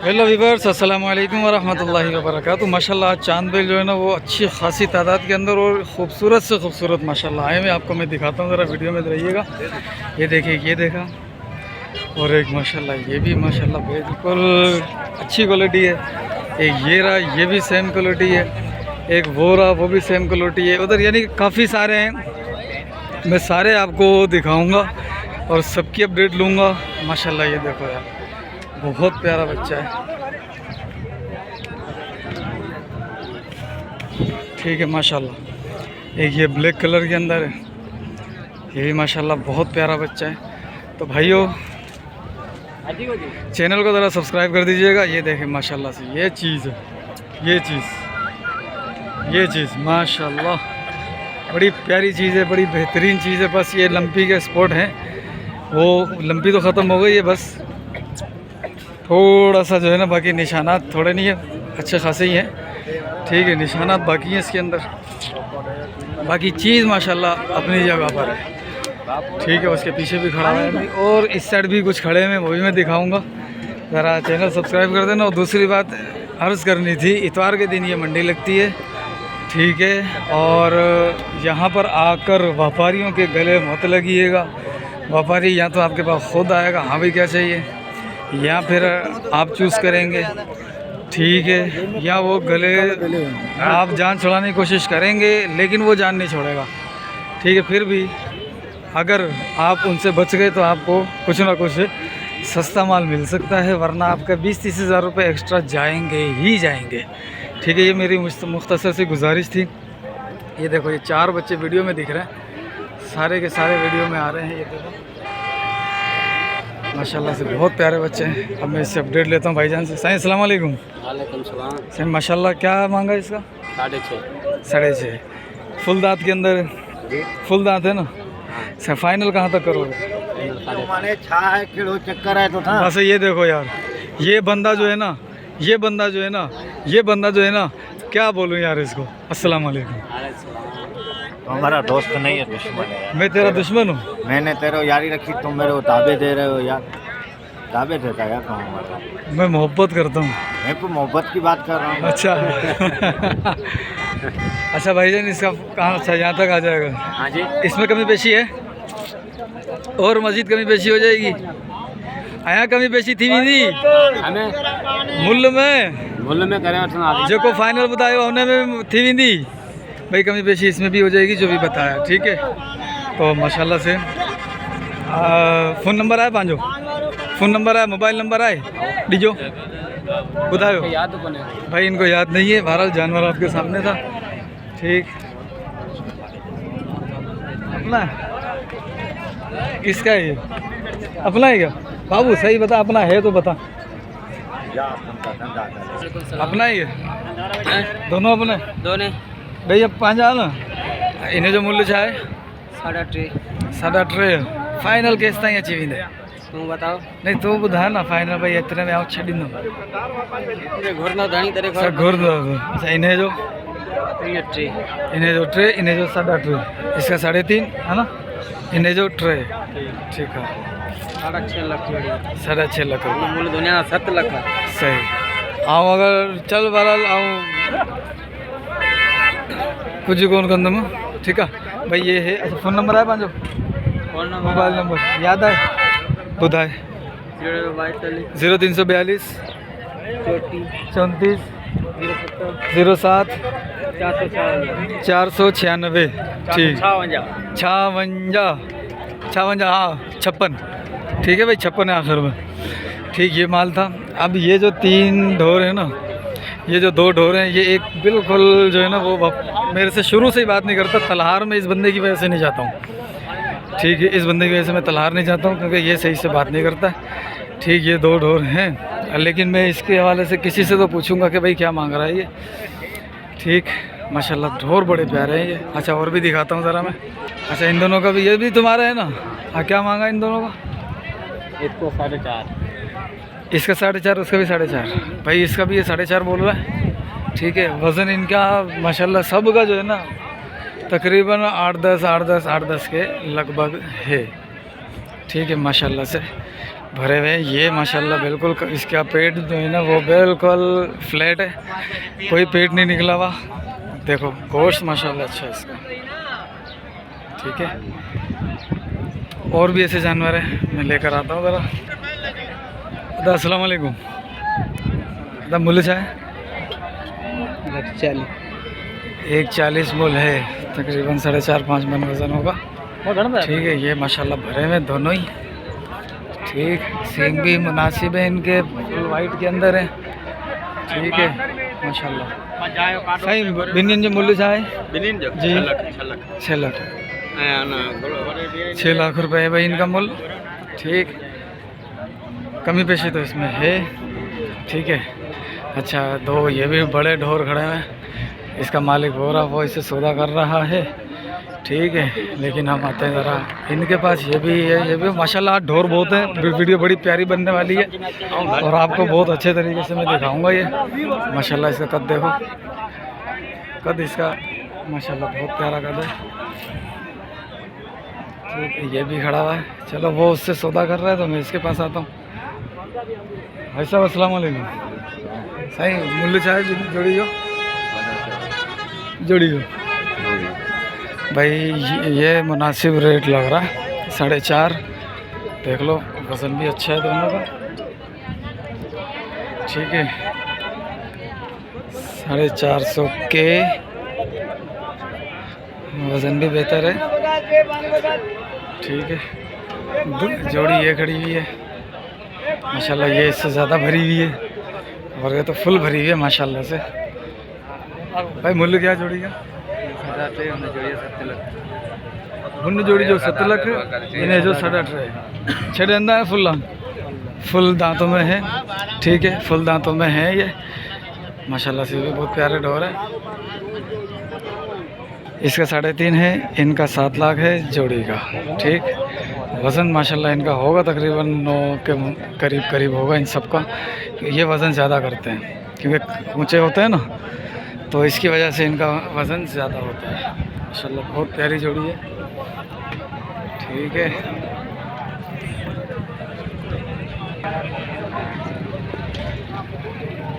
Hello viewers, अस्सलाम वालेकुम वरहमतुल्लाहि वबरकातुहू। माशाल्लाह आज चांद बेल जो है ना वो अच्छी खासी तादाद के अंदर और ख़ूबसूरत से ख़ूबसूरत माशाल्लाह आए हैं। आपको मैं दिखाता हूँ, ज़रा वीडियो में रहिएगा। ये देखिए, ये देखा, और एक माशाल्लाह ये भी माशाल्लाह बिल्कुल अच्छी क्वालिटी है। एक ये रहा, ये भी सेम क्वालिटी है। एक वो रहा, वो भी सेम क्वालिटी है। उधर यानी काफ़ी सारे हैं, मैं सारे आपको दिखाऊँगा और सबकी अपडेट लूँगा। माशाल्लाह ये देखो यार, बहुत प्यारा बच्चा है। ठीक है माशाल्लाह। एक ये ब्लैक कलर के अंदर है, ये भी माशाल्लाह बहुत प्यारा बच्चा है। तो भाइयों चैनल को ज़रा सब्सक्राइब कर दीजिएगा। ये देखें माशाल्लाह से ये चीज़ है, ये चीज़ माशाल्लाह बड़ी प्यारी चीज़ है, बड़ी बेहतरीन चीज़ है। बस ये लंपी के स्पॉट हैं, वो लंपी तो ख़त्म हो गई है, बस थोड़ा सा जो है ना बाकी निशानात थोड़े नहीं है, अच्छे खासे ही हैं। ठीक है, निशानात बाकी हैं इसके अंदर, बाकी चीज़ माशाल्लाह अपनी जगह पर है। ठीक है, उसके पीछे भी खड़ा है और इस साइड भी कुछ खड़े हैं, वो भी मैं दिखाऊंगा। ज़रा चैनल सब्सक्राइब कर देना। और दूसरी बात अर्ज़ करनी थी, इतवार के दिन ये मंडी लगती है। ठीक है, और यहाँ पर आकर व्यापारियों के गले मत लगिएगा। व्यापारी या तो आपके पास खुद आएगा, हाँ भाई क्या चाहिए, या फिर आप चूज़ करेंगे। ठीक है, या वो गले आप जान छुड़ाने की कोशिश करेंगे लेकिन वो जान नहीं छोड़ेगा। ठीक है, फिर भी अगर आप उनसे बच गए तो आपको कुछ ना कुछ सस्ता माल मिल सकता है, वरना आपका 20-30 हज़ार रुपये एक्स्ट्रा जाएंगे ही जाएंगे। ठीक है, ये मेरी मुख्तसर सी गुजारिश थी। ये देखो, ये 4 बच्चे वीडियो में दिख रहे हैं, सारे के सारे वीडियो में आ रहे हैं। ये देखो माशाल्लाह से बहुत प्यारे बच्चे हैं। अब मैं इससे अपडेट लेता हूँ भाईजान से। साईं अस्सलाम वालेकुम। वालेकुम सलाम। साईं माशाल्लाह क्या मांगा इसका? 6.5। 6.5 फुल दांत के अंदर, फुल दांत है ना। सर फाइनल कहाँ तक करोगे? चक्कर है तो था। बस ये देखो यार, ये बंदा जो है ना, ये बंदा जो है ना, क्या बोलूँ यार इसको। अस्सलाम वालेकुम। हमारा दोस्त नहीं है, दुश्मन है। मैं तेरा दुश्मन हूँ? मैंने तेरे यारी रखी, तुम मेरे को ताबे दे रहे हो यार। ताबे देता यार तुम हमारा। मैं मोहब्बत करता हूँ। मैं तो मोहब्बत की बात कर रहा हूँ। अच्छा अच्छा भाईजान, इसका कहाँ अच्छा यहाँ तक आ जाएगा? हाँ जी। इसमें कमी पेशी है और मजीद कमी पेशी हो जाएगी? आया कमी पेशी थी नहीं हमें मूल्य में करें जो को फाइनल बताए होने में थी नहीं भाई, कमी पेशी इसमें भी हो जाएगी जो भी बताया। ठीक है, तो माशाल्लाह से फ़ोन नंबर आए, पाँचो फ़ोन नंबर आए, मोबाइल नंबर आए डीजो बताओ। याद तो भाई इनको याद नहीं है, बहरहाल जानवर आपके सामने था। ठीक, अपना किसका है ये? अपना है क्या बाबू? सही बता, अपना है तो बता। अपना ही है दोनों? अपने दोनों भाई अब 5 ना इन्हें जो मूल्य चाहे 3.5 फाइनल केस ताईं अची वेंदे। तू बताओ। नहीं तू ॿुधाए न फाइनल भाई एतिरे में आउं छॾींदुमि। घुरना घणी तरह अच्छा घुरंदो। अच्छा इन्हें जो 3 इन्हें जो 3, इन्हें जो 3.5, इसका 3.5 है ना, इन्हें जो 3। ठीक है, 6.5 लाख 6.5 लाख मूल दुनिया 7 लाख। सही। आऊं अगर चल बहरहाल आऊं कुछ कोन कंदुमि। ठीक है भाई, ये है। अच्छा फ़ोन नंबर है पंहिंजो? फोन मोबाइल नंबर याद है? ॿुधाए। 0342 34 07 496। ठीक 56 हाँ 56। ठीक है भाई, 56 है आखिर में। ठीक, ये माल था। अब ये जो 3 ढोर है ना, ये जो 2 ढोर हैं, ये एक बिल्कुल जो है ना वो मेरे से शुरू से ही बात नहीं करता। तलहार में इस बंदे की वजह से नहीं जाता हूँ। ठीक है, इस बंदे की वजह से मैं तलहार नहीं जाता हूँ क्योंकि ये सही से बात नहीं करता। ठीक, ये 2 ढोर हैं, लेकिन मैं इसके हवाले से किसी से तो पूछूंगा कि भाई क्या मांग रहा है ये। ठीक, माशाल्लाह ढोर बड़े प्यारे हैं ये। अच्छा और भी दिखाता हूँ ज़रा मैं। अच्छा इन दोनों का भी, ये भी तुम्हारा है ना? हाँ, क्या मांगा इन दोनों का? इसको 4.5, इसका 4.5, उसका भी 4.5। भाई इसका भी ये 4.5 बोल रहा है। ठीक है, वज़न इनका माशाल्लाह सब का जो है ना तकरीबन 8-10 के लगभग है। ठीक है माशाल्लाह से भरे हुए हैं। ये माशाल्लाह बिल्कुल इसका पेट जो है ना वो बिल्कुल फ्लैट है, कोई पेट नहीं निकला हुआ। देखो गोश्त माशाल्लाह अच्छा है इसका, ठीक है। और भी ऐसे जानवर हैं, मैं लेकर आता हूँ ज़रा। अस्सलाम वालेकुम। दा मुल है 140 मुल है, तकरीबन 4.5-5 मन वज़न होगा, ठीक है। ये माशाल्लाह भरे हुए दोनों ही, ठीक। सींग भी मुनासिब है इनके, फुल वाइट के अंदर है, ठीक है माशाल्लाह। सही बिनियन जो मूल्य है जी 6 लाख रुपए है भाई इनका मूल्य, ठीक। कमी पेशी तो इसमें है, ठीक है। अच्छा, दो ये भी बड़े ढोर खड़े हैं, इसका मालिक हो रहा वो इसे सौदा कर रहा है, ठीक है। लेकिन हम आते हैं ज़रा इनके पास। ये भी है, ये भी माशाल्लाह ढोर बहुत है। वीडियो बड़ी प्यारी बनने वाली है और आपको बहुत अच्छे तरीके से मैं दिखाऊंगा। ये माशाल्लाह इसका कद देखो, कद इसका माशाल्लाह बहुत प्यारा कद है, ठीक है। ये भी खड़ा हुआ है, चलो वो उससे सौदा कर रहा है तो मैं इसके पास आता हूँ। भाई साहब अस्सलाम वालेकुम। सही मूल्य चाहे जोड़ी हो भाई, ये मुनासिब रेट लग रहा है 4.5। देख लो वज़न भी अच्छा है दोनों का, ठीक है। 450 के वज़न भी बेहतर है, ठीक है। जोड़ी ये खड़ी हुई है माशाल्लाह, ये इससे ज़्यादा भरी हुई है और ये तो फुल भरी हुई है माशाल्लाह से। भाई मूल्य क्या जोड़ी का? उन जोड़ी जो 7 लाख, इन्हें जो 8.5 है। 6 दंदा है, फुल दांतों में है, ठीक है। फुल दांतों में है ये माशाल्लाह से, भी बहुत प्यारे ढोर है। इसका 3.5 है, इनका 7 लाख है जोड़ी का, ठीक। वज़न माशाल्लाह इनका होगा तकरीबन 9 के करीब होगा इन सब का। ये वज़न ज़्यादा करते हैं क्योंकि ऊंचे होते हैं ना, तो इसकी वजह से इनका वज़न ज़्यादा होता है माशाल्लाह। बहुत प्यारी जोड़ी है, ठीक है।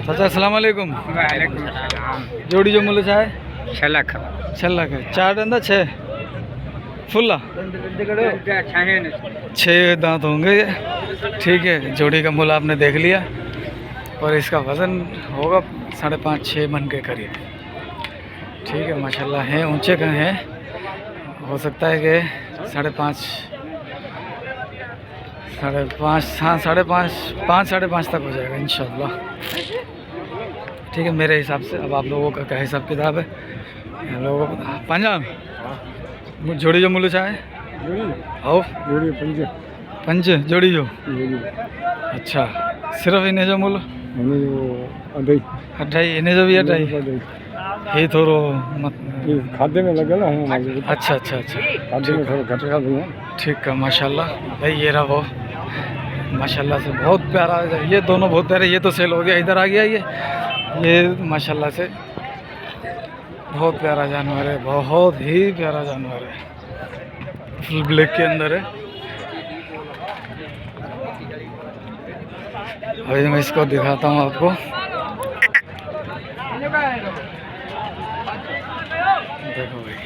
चाचा अस्सलाम वालेकुम। जोड़ी जो मूल्य है 6 लाख 6 लाख है। 4 दंदा 6 फुल्ला 6 दांत होंगे, ठीक है। जोड़ी का मूल्य आपने देख लिया और इसका वज़न होगा 5.5-6 मन के करीब, ठीक है। माशाल्लाह हैं, ऊंचे का हैं, हो सकता है कि 5.5 हाँ 5.5 तक हो जाएगा इंशाल्लाह, ठीक है मेरे हिसाब से। अब आप लोगों का क्या हिसाब किताब है, हम लोगों को पंजाब जोड़ी जो मूल्य चाहे आओ पंज जोड़ी जो, अच्छा। सिर्फ इन्हें जो मूल्य 2.5 इन्हें जो भी 2.5 ये थोड़ो खाते में लगे ना। अच्छा, ठीक है माशाल्लाह। भाई ये रहा वो माशाल्लाह से बहुत प्यारा, ये दोनों बहुत प्यारे। ये तो सेल हो गया, इधर आ गया ये माशाल्लाह से बहुत प्यारा जानवर है, बहुत ही प्यारा जानवर है, फुल ब्लैक के अंदर है। अभी मैं इसको दिखाता हूँ आपको, देखो भाई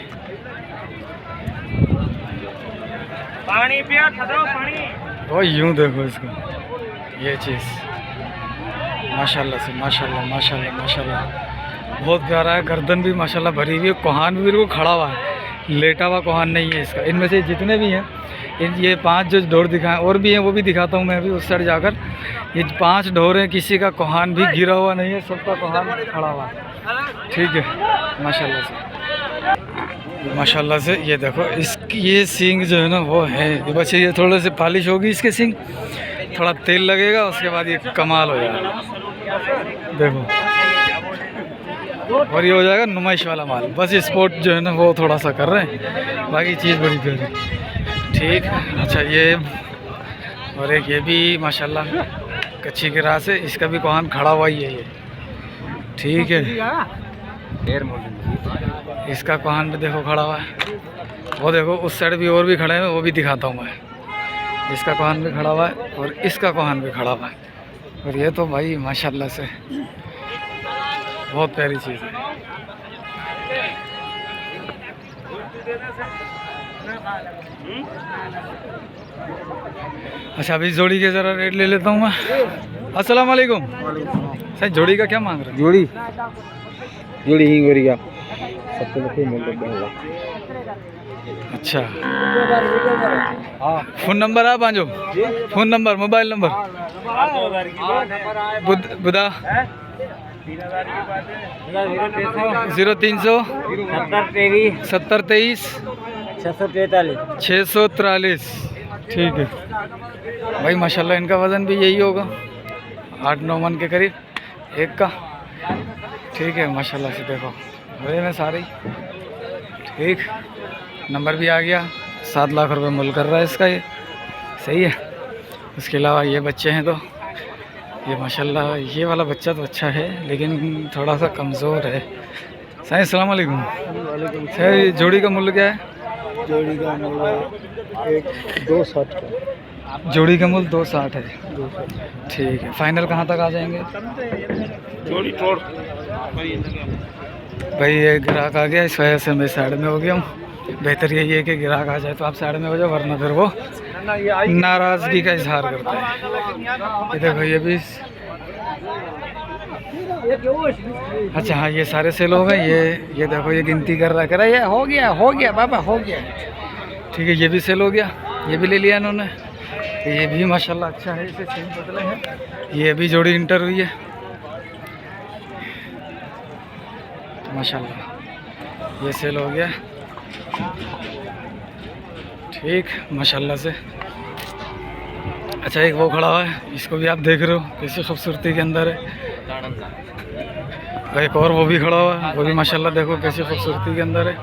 पानी पिया पानी, वो यूं देखो इसको, ये चीज़ माशाल्लाह से माशाल्लाह बहुत प्यारा है। गर्दन भी माशाल्लाह भरी हुई है, कोहान भी बिल्कुल खड़ा हुआ है, लेटा हुआ कोहान नहीं है इसका। इनमें से जितने भी हैं, ये 5 जो ढोर दिखाएं, और भी हैं वो भी दिखाता हूँ मैं अभी उस साइड जाकर। ये 5 ढोर हैं, किसी का कोहान भी गिरा हुआ नहीं है, सबका कोहान खड़ा हुआ है, ठीक है माशाल्लाह से। ये देखो इसकी ये सींग जो है ना वो है, ये बच्चे ये थोड़े से पॉलिश होगी इसके सींग, थोड़ा तेल लगेगा उसके बाद ये कमाल हो जाएगा, देखो। और ये हो जाएगा नुमाइश वाला माल, बस स्पोर्ट जो है ना वो थोड़ा सा कर रहे हैं, बाकी चीज़ बड़ी प्यारी, ठीक। अच्छा ये और एक ये भी माशाल्लाह कच्ची की राह से, इसका भी कोहान खड़ा हुआ ही है ये, ठीक है। इसका कोहान भी देखो खड़ा हुआ है, वो देखो उस साइड भी और भी खड़े हैं, वो भी दिखाता हूँ मैं, इसका कोहान भी खड़ा हुआ है और इसका कोहान भी खड़ा हुआ है। और ये तो भाई माशाल्लाह से बहुत प्यारी चीज़ है। अच्छा अभी जोड़ी के ज़रा रेट ले लेता हूँ मैं। अस्सलाम वालेकुम। सर जोड़ी का क्या मांग रहे हैं? जोड़ी जोड़ी ही गोरिया 70 रुपये मिल रहा है। अच्छा फ़ोन नंबर आप आजो, फ़ोन नंबर मोबाइल नंबर बुदा 0300 70 23 643। ठीक है भाई माशाल्लाह इनका वज़न भी यही होगा 8-9 मन के करीब एक का। ठीक है माशाल्लाह से देखो वही में सारे ठीक। नंबर भी आ गया। 7 लाख रुपए मूल कर रहा है इसका ये, सही है। उसके अलावा ये बच्चे हैं तो ये माशाल्लाह ये वाला बच्चा तो अच्छा है लेकिन थोड़ा सा कमज़ोर है। सही अस्सलाम वालेकुम। सर जोड़ी का मूल्य क्या है? जोड़ी का मूल्य 260 का। जोड़ी का मूल्य 260 है। ठीक है फाइनल कहाँ तक आ जाएंगे? जोड़ी तोड़ भाई ये ग्राहक आ गया इस वजह से मैं साइड में हो गया हूँ। बेहतर यही है कि ग्राहक आ जाए तो आप साइड में हो जाओ वरना फिर वो नाराज़गी का इजहार करता है। ये देखो ये भी अच्छा हाँ ये सारे सेल हो गए। ये देखो ये गिनती कर रहा है ये हो गया बाबा हो गया। ठीक है ये भी सेल हो गया, ये भी ले लिया इन्होंने। ये भी माशाल्लाह अच्छा है, इसे चेंज बदले हैं। ये भी जोड़ी इंटर हुई है माशाल्लाह। ये सेल हो गया ठीक माशाल्लाह से। अच्छा एक वो खड़ा हुआ है इसको भी आप देख रहे हो कैसी खूबसूरती के अंदर है। एक और वो भी खड़ा हुआ है वो भी माशाल्लाह देखो कैसी खूबसूरती के अंदर है।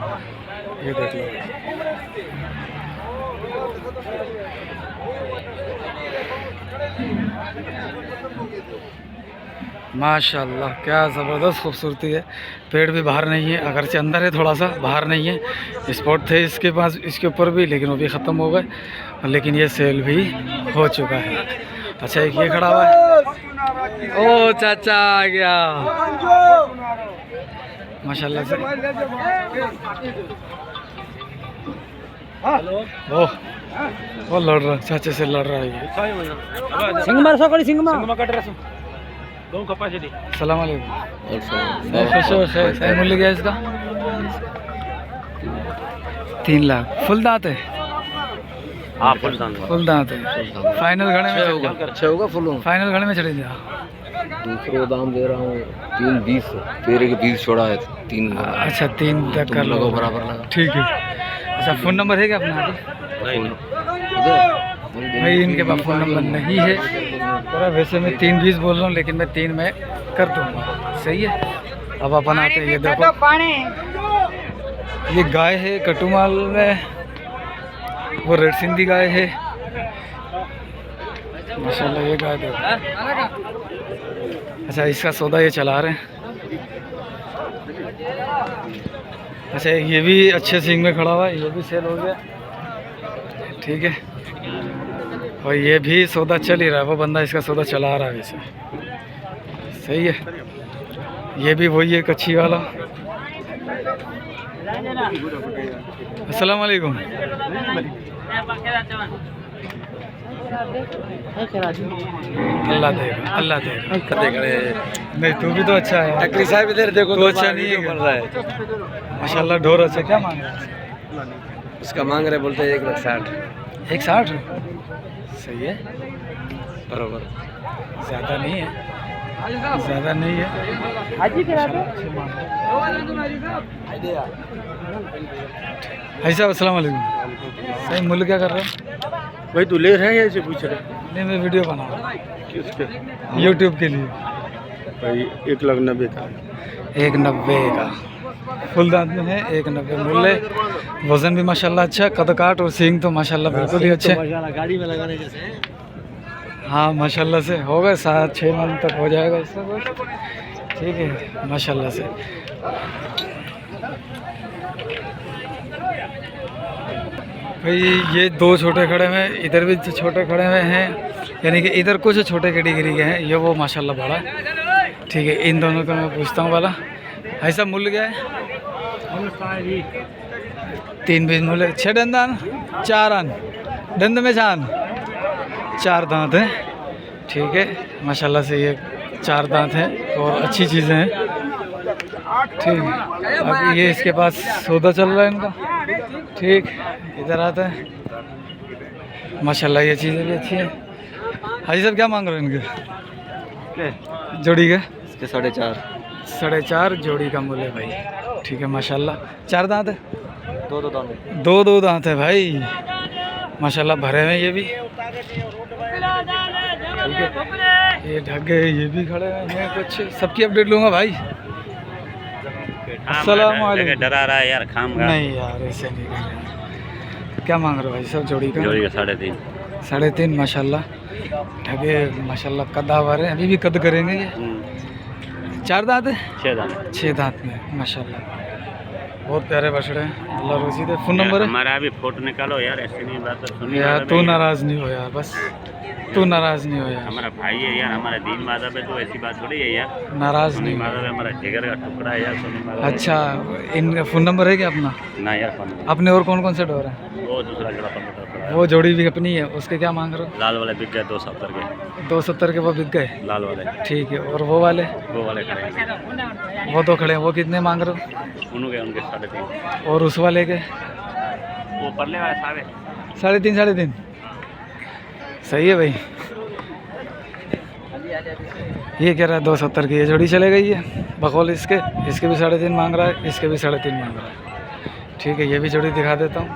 ये देख लो माशाल्लाह क्या ज़बरदस्त खूबसूरती है। पेड़ भी बाहर नहीं है, अगरचे अंदर है थोड़ा सा बाहर नहीं है। स्पॉट थे इसके पास इसके ऊपर भी लेकिन वो भी ख़त्म हो गए, लेकिन ये सेल भी हो चुका है। अच्छा एक ये खड़ा हुआ है। ओ चाचा आ गया माशाल्लाह से। वो लड़ रहा चाचे से लड़ रहा है ये। सलाम वालेकुम। मूल्य क्या है इसका? 3 लाख। फुल दांत है? हाँ फुल दांत है। फाइनल घड़े में अच्छा होगा फुल फाइनल घड़े में चढ़े दिया। दूसरा दाम दे रहा हूँ 320। तेरे के 20 छोड़ा है 3। अच्छा 3 तक कर लो बराबर लगा। ठीक है। अच्छा फ़ोन नंबर है क्या अपना? भाई इनके पास फ़ोन नंबर नहीं है। वैसे मैं 320 बोल रहा हूँ लेकिन मैं 3 में कर दूँगा, सही है। अब अपन आते हैं ये देखो ये गाय है कटुमाल में, वो रेड सिंधी गाय है माशाल्लाह। ये गाय देखो। अच्छा इसका सौदा ये चला रहे हैं। अच्छा ये भी अच्छे सींग में खड़ा हुआ है, ये भी सेल हो गया ठीक है। और ये भी सौदा चल ही रहा है, वो बंदा इसका सौदा चला रहा है वैसे, सही है। ये भी वही है कच्छी वाला। अस्सलाम वालेकुम। अल्लाह देगा अल्लाह देगा। नहीं तू भी तो अच्छा है। अकली साहब इधर देखो तो अच्छा नहीं है बन रहा है माशाल्लाह। ढोर अच्छा क्या मांग रहा है? उसका मांग रहे बोलते हैं 1,60,000। 1,60,000 सही है बराबर। ज़्यादा नहीं है, ज़्यादा नहीं है। भाई साहब अस्सलाम वालेकुम। सही मूल्य क्या कर रहे हो? भाई तू ले रहा है या ऐसे पूछ रहे? नहीं मैं वीडियो बना रहा हूँ किसके? यूट्यूब के लिए। भाई 1,90,000 का। 1,90,000 का फुल दांत में है। 1,90,000 मूल्य। वज़न भी माशाल्लाह अच्छा, कद काट और सींग तो माशाल्लाह बिल्कुल ही अच्छे। गाड़ी में लगाने जैसे। हाँ माशाल्लाह से होगा 7-6 मन तक हो जाएगा इसका कुछ, ठीक है माशाल्लाह से। भाई ये दो छोटे खड़े हुए हैं, इधर भी छोटे खड़े हुए हैं, यानी कि इधर कुछ छोटे कैटेगरी के हैं, ये वो माशाल्लाह बड़ा है। ठीक है, इन दोनों का मैं पूछता हूँ वाला ऐसा मूल्य क्या है? 3 बीज मूल्य। 6 दंदान 4 आन दंद में 4 दांत हैं। ठीक है, माशाल्लाह से ये 4 दांत हैं और अच्छी चीज़ें हैं। ठीक है, अभी ये इसके पास सौदा चल रहा है इनका। ठीक, इधर आता है माशाल्लाह, ये चीज़ें भी अच्छी हैं। हाजी साहब क्या मांग रहे हो इनके जोड़ी के? इसके 4.5 4.5 जोड़ी का मूल्य भाई। ठीक है, माशाल्लाह 4 दांत है, 2 दांत, 2 दांत है भाई, माशाल्लाह भरे हुए ये भी। ठीक है, ये ढक गए, ये भी खड़े हैं कुछ, सबकी अपडेट लूँगा भाई। अस्सलाम वालेकुम। डरा रहा है यार, खाम का नहीं यार, ऐसे नहीं कर रहे। क्या मांग रहे हो भाई सब जोड़ी का? जोड़ी का 3.5। 3.5 माशाल्लाह ढगे, माशाल्लाह कदावर है, अभी भी कद करेंगे ये। 4 दांत है? 6 दांत। 6 दांत में माशाल्लाह बहुत प्यारे बछड़े हैं। अल्लाह रोज़ी दे। फ़ोन नंबर है? हमारा भी फोटो निकालो यार, ऐसी नहीं बात सुनिए यार तू नाराज़ नहीं हो यार, बस तू नाराज़ नहीं हो यार। हमारा भाई है यार, हमारा दीन माधव है, तो ऐसी बात थोड़ी है यार। नाराज़ सोनी नहीं हो। माधव है हमारा जिगर का टुकड़ा है यार, सोनी माधव। अच्छा, इनका फ़ोन नंबर है क्या अपना? ना यार, फोन अपने और कौन कौन से डोर हैं? वो दूसरा जोड़ा पकड़ा पड़ा है। वो जोड़ी भी अपनी है, उसके क्या मांग रहे हो? लाल वाले बिक गए 270 के। 270 के वो बिक गए। लाल वाले, ठीक है, और वो वाले? वो वाले खड़े हैं, वो 2 खड़े हैं, वो कितने मांग रहे हो? उनके 3.5। और उस वाले के? वो परले वाले सारे 3.5 सही है भाई। ये कह रहा है 270 की, ये जोड़ी चले गई है बकौल इसके भी 3.5 मांग रहा है, इसके भी 3.5 मांग रहा है। ठीक है, ये भी जोड़ी दिखा देता हूँ।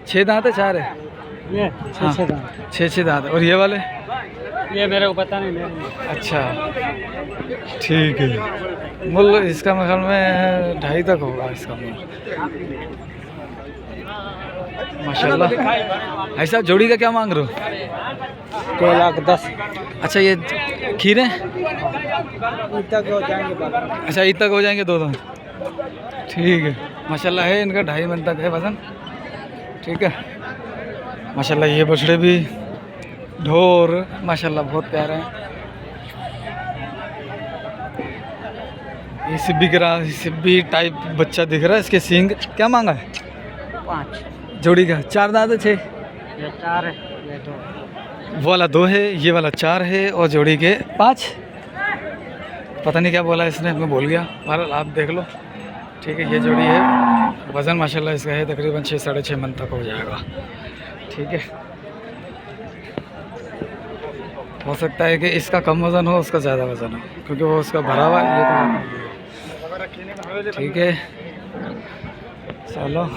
6 दांत है 4 है? ये 6 दांत। और ये वाले? ये मेरे को पता नहीं। अच्छा ठीक है, मूल्य इसका मेरे ख्याल में 2.5 तक होगा इसका मूल्य माशाल्लाह। ऐसा जोड़ी का क्या मांग रहे हो? 2,10,000। अच्छा, ये खीरे? तक हो जाएंगे। अच्छा, ईद तक हो जाएंगे 2 दांत। ठीक है, माशाल्लाह है इनका 2.5 मन तक है वज़न। ठीक है, माशाल्लाह ये बछड़े भी ढोर माशाल्लाह बहुत प्यारे हैं। ये सिब्बी टाइप बच्चा दिख रहा है, इसके सींग क्या मांगा है? 5 जोड़ी का 4 दांत है 6? ये 4 है, ये 2। वो वाला 2 है, ये वाला 4 है, और जोड़ी के 5। पता नहीं क्या बोला इसने, मैं भूल गया। बहरहाल आप देख लो। ठीक है, ये जोड़ी है, वज़न माशाल्लाह इसका है तकरीबन 6 साढ़े 6 मन तक हो जाएगा। ठीक है, हो सकता है कि इसका कम वज़न हो, उसका ज़्यादा वज़न हो, क्योंकि वो उसका भरा हुआ है, ये तो। ठीक है, चलो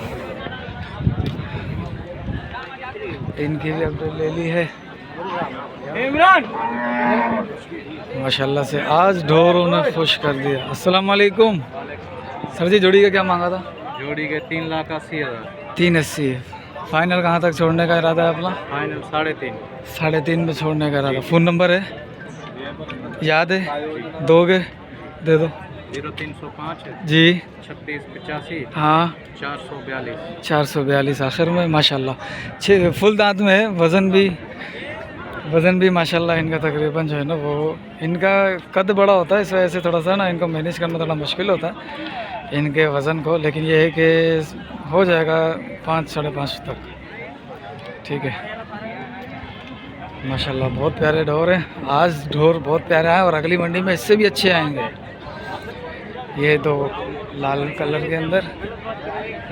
इनकी भी अपडेट ले ली है माशाल्लाह से। आज ढोरों ने खुश कर दिया। अस्सलाम वालेकुम सर जी, जोड़ी का क्या मांगा था? जोड़ी के 3,80,000। 380। फाइनल कहाँ तक छोड़ने का इरादा है अपना? फाइनल 3.5। 3.5 में छोड़ने का इरादा। फ़ोन नंबर है याद है? दोगे? दे दो। 0305 जी 3685 हाँ 442। 442 आखिर में माशाल्लाह। 6 फुल दांत में है। वज़न भी माशाल्लाह इनका तकरीबन जो है ना, वो इनका कद बड़ा होता है, इस वजह से थोड़ा सा ना इनको मैनेज करना थोड़ा मुश्किल होता है इनके वज़न को, लेकिन ये है कि हो जाएगा 5 साढ़े 5 तक। ठीक है, माशाल्लाह बहुत प्यारे ढोर हैं। आज ढोर बहुत प्यारे आए और अगली मंडी में इससे भी अच्छे आएंगे। ये तो लाल कलर के अंदर,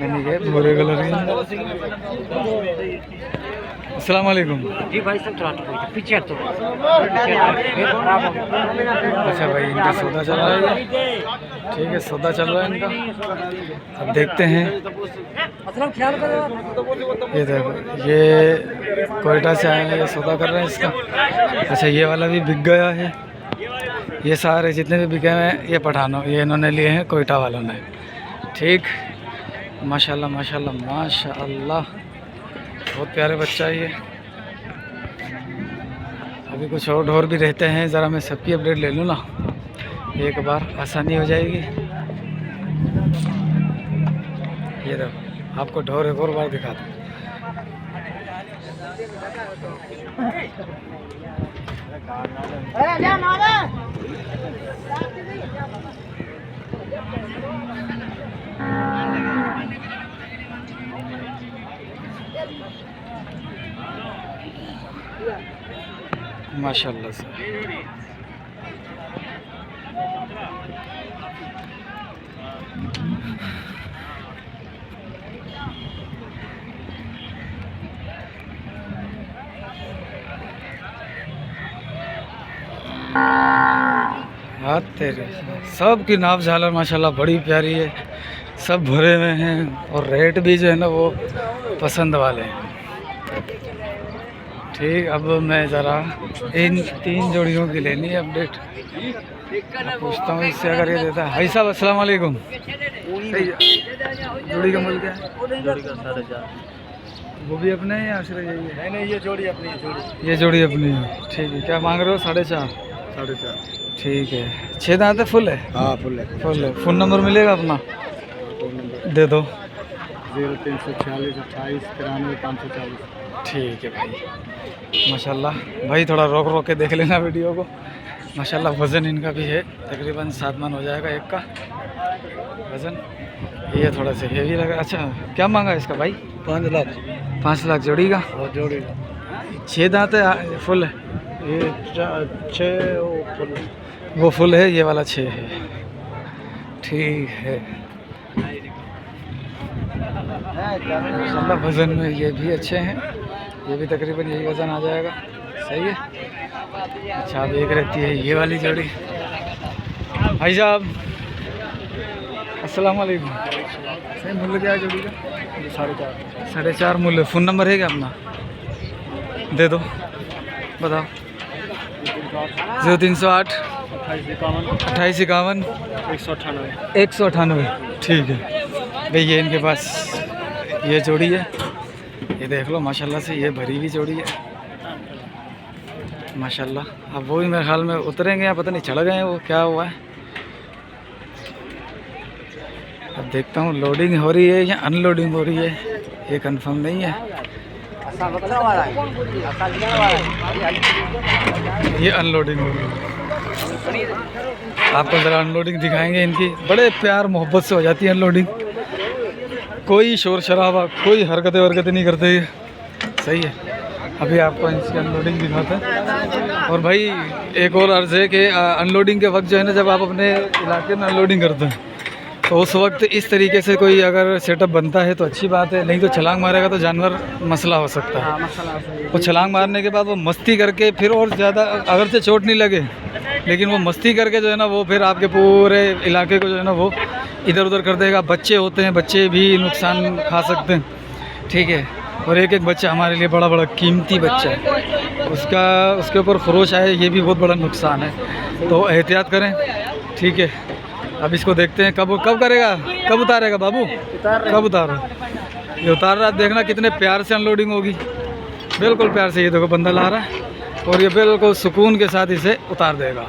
यानी कि भूरे कलर के अंदर। अस्सलाम वालेकुम जी भाई, सब थोड़ा पीछे तो। अच्छा भाई, इनका सौदा चल रहा है। ठीक है, सौदा चल रहा है इनका, अब देखते हैं। ये देखो, ये कोयटा से आए हैं, ये सौदा कर रहे हैं इसका। अच्छा, ये वाला भी बिक गया है। ये सारे जितने भी बिके हुए हैं ये पठानों, ये इन्होंने लिए हैं कोयटा वालों ने। ठीक, माशाल्लाह माशाल्लाह माशाल्लाह, बहुत प्यारे बच्चा है ये। अभी कुछ और ढोर भी रहते हैं, ज़रा मैं सबकी अपडेट ले लूँ ना, एक बार आसानी हो जाएगी। ये देखो, आपको ढोर एक और बार दिखा दूँ। माशाल्लाह से हाथ तेरे सब की नाप झालर माशाल्लाह बड़ी प्यारी है, सब भरे हुए हैं और रेट भी जो है ना वो पसंद वाले हैं। ठीक, अब मैं ज़रा इन 3 जोड़ियों की लेनी है अपडेट, पूछता हूँ इससे अगर ये देता है। भाई साहब अस्सलाम वालेकुम, जोड़ी का मूल्य क्या है? जोड़ी का 4,500। वो भी अपने हैं या सिर्फ यही है? नहीं, ये जोड़ी अपनी है। ये जोड़ी अपनी है। ठीक है, क्या मांग रहे हो? 4.5? 4,500। ठीक है। 6 दांत है? फुल है? हाँ, फुल है। फुल है। फ़ोन नंबर मिलेगा अपना? दे दो। 0346 28 93 540। ठीक है भाई, माशाल्लाह। भाई थोड़ा रोक रोक के देख लेना वीडियो को। माशाल्लाह वज़न इनका भी है, तकरीबन 7 मन हो जाएगा एक का वज़न। ये थोड़ा सा हेवी लगा। अच्छा, क्या मांगा इसका भाई? 5 लाख। 5 लाख जोड़ी का? और जोड़ी का 6 दांत है? फुल है? ये 6 फुल। वो फुल है, ये वाला 6 है। ठीक है, माशाल्लाह वज़न में ये भी अच्छे हैं, ये भी तकरीबन यही वज़न आ जाएगा। सही है। अच्छा, अब एक रहती है ये वाली जोड़ी। भाई साहब अस्सलाम वालेकुम, सही मूल्य क्या है जोड़ी का? 4,500। 4.5 मूल्य। फ़ोन नंबर है क्या अपना? दे दो, बताओ। 0308 28 51 198। ठीक है भाई, ये इनके पास ये जोड़ी है, ये देख लो माशाल्लाह से, ये भरी हुई जोड़ी है माशाल्लाह। अब वो भी मेरे ख्याल में उतरेंगे या पता नहीं चढ़ गए हैं, वो क्या हुआ है। अब देखता हूँ लोडिंग हो रही है या अनलोडिंग हो रही है, ये कंफर्म नहीं है। ये अनलोडिंग हो रही है। आपको ज़रा अनलोडिंग दिखाएंगे इनकी। बड़े प्यार मोहब्बत से हो जाती है अनलोडिंग, कोई शोर शराबा, कोई हरकतें वरकतें नहीं करते ये। सही है। अभी आपको इसकी अनलोडिंग दिखाते हैं। और भाई एक और अर्ज़ है कि अनलोडिंग के वक्त जो है ना, जब आप अपने इलाके में अनलोडिंग करते हैं तो उस वक्त इस तरीके से कोई अगर सेटअप बनता है तो अच्छी बात है, नहीं तो छलांग मारेगा तो जानवर मसला हो सकता है। वो छलांग मारने के बाद वो मस्ती करके फिर और ज़्यादा, अगर से चोट नहीं लगे लेकिन वो मस्ती करके जो है ना वो फिर आपके पूरे इलाके को जो है ना वो इधर उधर कर देगा। बच्चे होते हैं, बच्चे भी नुकसान खा सकते हैं। ठीक है, और एक एक बच्चा हमारे लिए बड़ा बड़ा कीमती बच्चा है, उसके ऊपर खरोच आए ये भी बहुत बड़ा नुकसान है, तो एहतियात करें। ठीक है, अब इसको देखते हैं कब करेगा, कब उतारेगा बाबू? कब उतार रहा? ये उतार रहा, देखना कितने प्यार से अनलोडिंग होगी। बिल्कुल प्यार से, ये देखो बंदा ला रहा है और ये बिल्कुल सुकून के साथ इसे उतार देगा।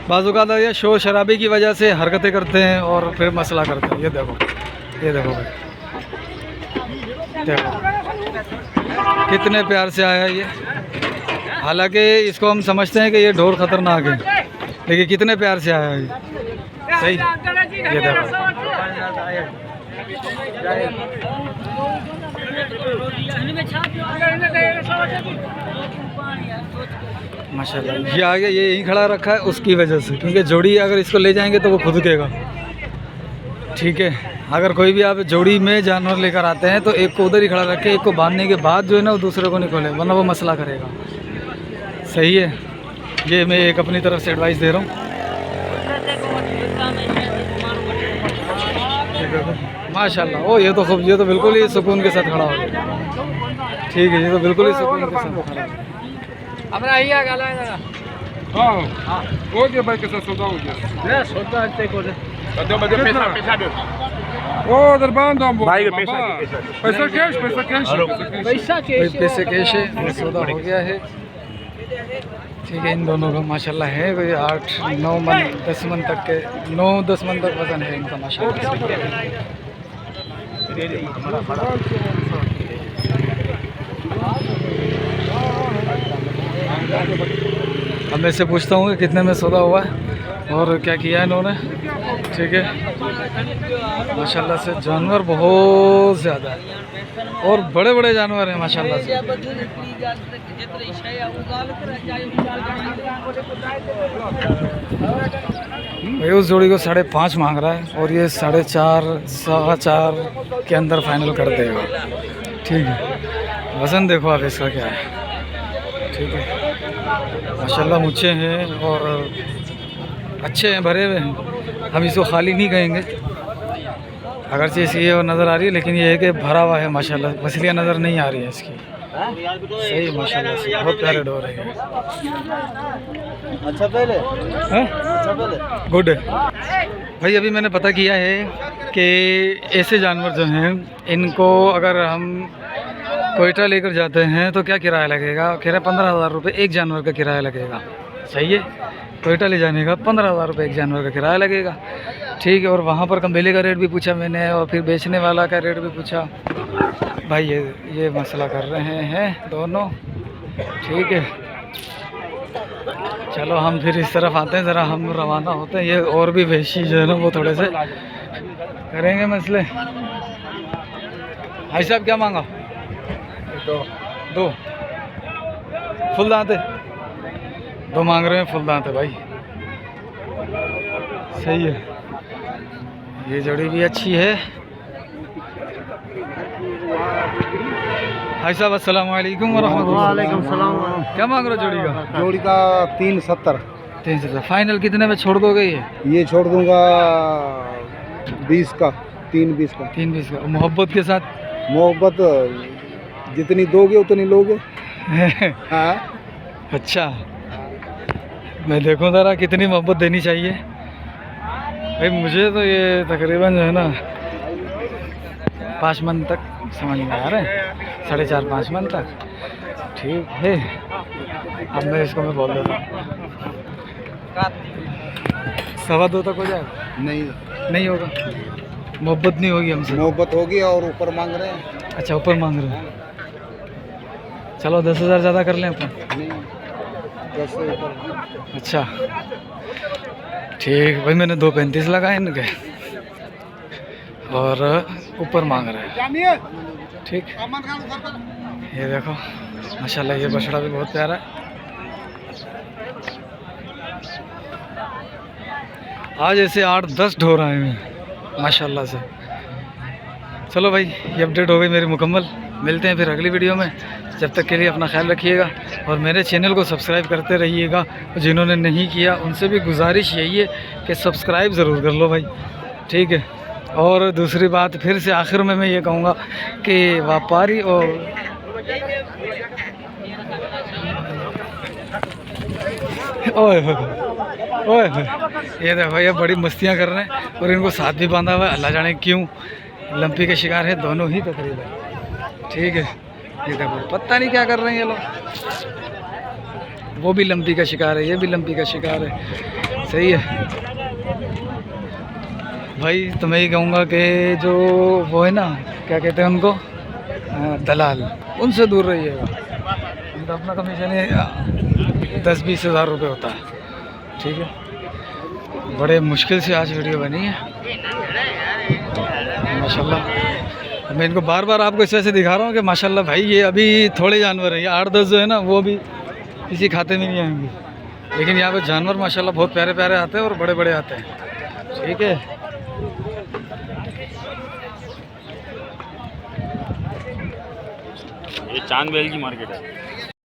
बाज़ औक़ात ये शोर शराबे की वजह से हरकतें करते हैं और फिर मसला करते हैं। ये देखो भाई, देखो कितने प्यार से आया ये। हालांकि इसको हम समझते हैं कि ये ढोर ख़तरनाक है, लेकिन कितने प्यार से आया ये। सही, ये देखो माशाल्लाह। ये आगे ये यहीं खड़ा रखा है उसकी वजह से, क्योंकि जोड़ी अगर इसको ले जाएंगे तो वो खुद देगा। ठीक है, अगर कोई भी आप जोड़ी में जानवर लेकर आते हैं तो एक को उधर ही खड़ा रखें, एक को बांधने के बाद जो है ना वो दूसरे को नहीं खोले, वरना वो मसला करेगा। सही है, ये मैं एक अपनी तरफ से एडवाइस दे रहा हूँ। माशाल्लाह, ओ ये तो बिल्कुल ही सुकून के साथ खड़ा हो गया। ठीक है, ये तो बिल्कुल ही सुकून के साथ खड़ा हो। पैसे कैश है, सौदा हो गया है। ठीक है, इन दोनों का माशाल्लाह है कोई 8-9 मन 10 मन तक के 9-10 मन तक वज़न है इनका माशाल्लाह। अब मैं इससे पूछता हूँ कि कितने में सौदा हुआ है और क्या किया है इन्होंने। ठीक है, माशाल्लाह से जानवर बहुत ज़्यादा है और बड़े बड़े जानवर हैं माशाल्लाह से। भाई उस जोड़ी को 5.5 मांग रहा है और ये 4.5 4.25 के अंदर फाइनल कर देगा। ठीक है, वज़न देखो आप इसका क्या है। ठीक है, माशाल्लाह मुच्छे हैं और अच्छे हैं, भरे हुए हैं। हम इसको खाली नहीं कहेंगे, अगरचे इसकी ये नज़र आ रही है, लेकिन ये है कि भरा हुआ है माशाल्लाह। मछलियाँ नज़र नहीं आ रही हैं इसकी। सही है माशाल्लाह से, बहुत प्यारे डोर है। अच्छा पहले गुड। भाई अभी मैंने पता किया है कि ऐसे जानवर जो हैं इनको अगर हम कोयटा लेकर जाते हैं तो क्या किराया लगेगा? कह रहे 15,000 रुपये एक जानवर का किराया लगेगा। सही है, कोयटा ले जाने का 15,000 रुपये एक जानवर का किराया लगेगा। ठीक है, और वहाँ पर कम्बेले का रेट भी पूछा मैंने और फिर बेचने वाला का रेट भी पूछा। भाई ये मसला कर रहे हैं दोनों। ठीक है, चलो हम फिर इस तरफ आते हैं, ज़रा हम रवाना होते हैं। ये और भी वेशी जो है ना वो थोड़े से करेंगे मसले। भाई साहब क्या मांगा? दो फुल दांत है, 2 मांग रहे हैं फुल दांत है भाई। सही है, ये जोड़ी भी अच्छी है। भाई साहब अस्सलाम वालेकुम वरहमतुल्लाह। वालेकुम सलाम। क्या मांग रहे हो जोड़ी का? जोड़ी का 370। 370 फाइनल कितने में छोड़ दोगे? ये छोड़ दूंगा 20 का, 320 का। 320 का मोहब्बत के साथ। मोहब्बत जितनी दोगे उतनी लोगे। हाँ अच्छा, मैं देखूं ज़रा कितनी मोहब्बत देनी चाहिए। भाई मुझे तो ये तकरीबन जो है ना 5 मन तक समझ में आ रहा है, 4.5-5 मन तक। ठीक है, अब मैं इसको मैं बोल देता हूँ 2.25 तक हो जाएगा। नहीं होगा, मोहब्बत नहीं होगी हमसे। मोहब्बत होगी और ऊपर मांग रहे हैं। अच्छा ऊपर मांग रहे हैं, चलो 10,000 ज़्यादा कर लें अपन। नहीं 10 से ऊपर। अच्छा ठीक भाई, मैंने 2.35 लगाए इनके और ऊपर मांग रहे हैं। ठीक, ये देखो माशाल्लाह ये बछड़ा भी बहुत प्यारा है। आज ऐसे 8-10 ढोर आए हैं माशाल्लाह से। चलो भाई, ये अपडेट हो गई मेरी मुकम्मल। मिलते हैं फिर अगली वीडियो में। जब तक के लिए अपना ख्याल रखिएगा और मेरे चैनल को सब्सक्राइब करते रहिएगा। जिन्होंने नहीं किया उनसे भी गुजारिश यही है कि सब्सक्राइब ज़रूर कर लो भाई। ठीक है, और दूसरी बात फिर से आखिर में मैं ये कहूँगा कि व्यापारी और ओए ये देखो ये बड़ी मस्तियाँ कर रहे हैं और इनको साथ भी बांधा हुआ है, अल्लाह जाने क्यों। लंपी के शिकार है दोनों ही तकरीबन। ठीक है, ये देखो पता नहीं क्या कर रहे हैं ये लोग। वो भी लंपी का शिकार है, ये भी लंपी का शिकार है। सही है भाई, तो मैं ये कहूँगा कि जो वो है ना क्या कहते हैं उनको, दलाल, उनसे दूर रहिएगा। तो अपना कमीशन 10-20 हज़ार रुपये होता है। ठीक है, बड़े मुश्किल से आज वीडियो बनी है माशाल्लाह। मैं इनको बार बार आपको इस वजह से दिखा रहा हूँ कि माशाल्लाह भाई ये अभी थोड़े जानवर हैं। ये 8-10 जो है ना वो भी किसी खाते में नहीं आएंगे, लेकिन यहाँ पे जानवर माशाल्लाह बहुत प्यारे प्यारे आते हैं और बड़े बड़े आते हैं। ठीक है, ये चांद बेल की मार्केट है।